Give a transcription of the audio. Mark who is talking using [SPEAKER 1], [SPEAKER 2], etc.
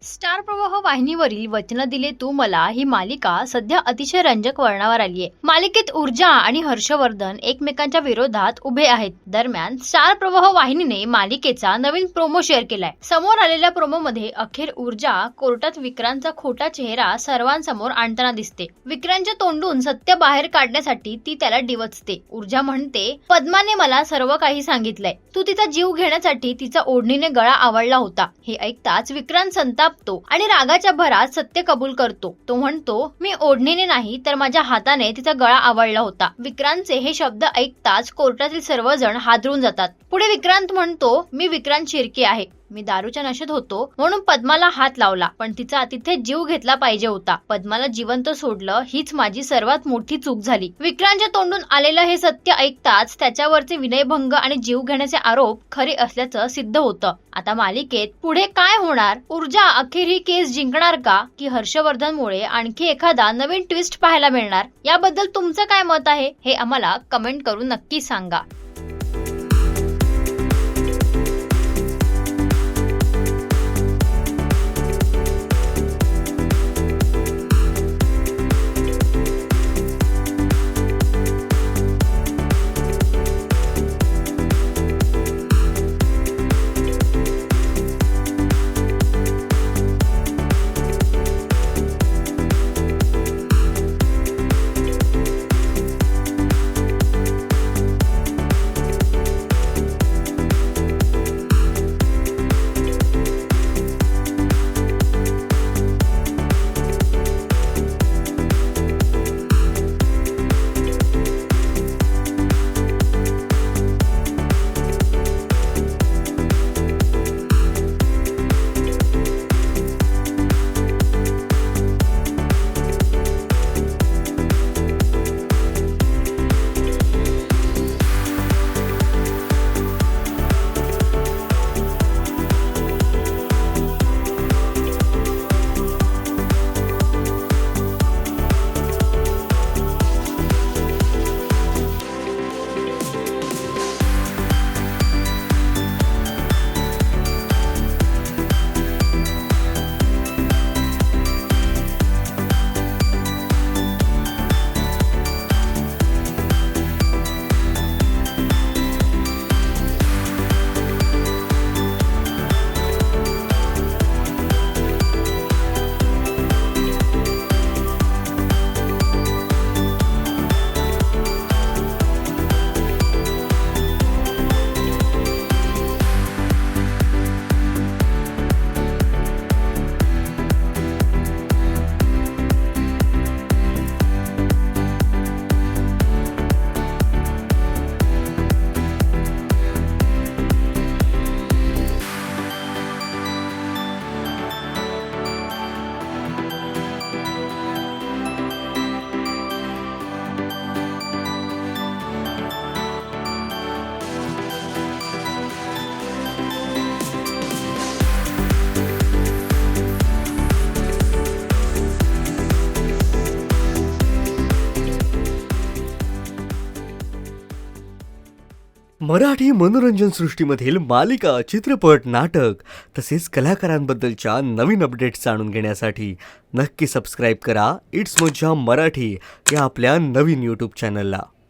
[SPEAKER 1] Star प्रवाह वाहिनीवरील वचन दिले तू मला ही मालिका सध्या अतिशय रंजक वळणावर आली आहे। मालिकेत ऊर्जा आणि हर्षवर्धन एकमेकांच्या विरोधात उभे आहेत। दरम्यान स्टार प्रवाह वाहिनीने मालिकेचा नवीन प्रोमो शेअर केलाय। समोर आलेल्या प्रोमो मध्ये अखेर ऊर्जा कोर्टात विक्रांतचा खोटा चेहरा सर्वांसमोर आणताना दिसते। विक्रांतच्या तोंडून सत्य बाहेर काढण्यासाठी ती त्याला डिवचते। ऊर्जा म्हणते, पद्माने मला सर्व काही सांगितलंय, तू तिचा जीव घेण्यासाठी तिचा ओढणीने गळा आवळला होता। हे ऐकताच विक्रांत संतापतो आणि रागाच्या भरात सत्य कबूल करतो। तो म्हणतो, मी ओढणीने नाही तर माझ्या हाताने तिचा गळा आवळला होता। विक्रांतचे हे शब्द ऐकताच कोर्टातील सर्वजण हादरून जातात। पुढे विक्रांत म्हणतो, मी विक्रांत शिर्के आहे, मी दारूच्या नशेत होतो म्हणून पद्माला हात लावला, पण तिचा तिथे जीव घेतला पाहिजे होता। पद्माला जिवंत सोडलं हीच माझी सर्वात मोठी चूक झाली। विक्रांतच्या तोंडून आलेलं हे सत्य ऐकताच त्याच्यावरचे विनयभंग आणि जीव घेण्याचे आरोप खरे असल्याचं सिद्ध होतं। आता मालिकेत पुढे काय होणार? ऊर्जा अखेर ही केस जिंकणार का, की हर्षवर्धनमुळे आणखी एखादा नवीन ट्विस्ट पाहायला मिळणार? याबद्दल तुमचं काय मत आहे हे आम्हाला कमेंट करून नक्की सांगा।
[SPEAKER 2] मराठी मनोरंजन सृष्टीमधील मालिका, चित्रपट, नाटक तसेच कलाकारांबद्दलच्या नवीन अपडेट्स जाणून घेण्यासाठी नक्की सबस्क्राईब करा इट्स मज्जा मराठी या आपल्या नवीन यूट्यूब चॅनलला।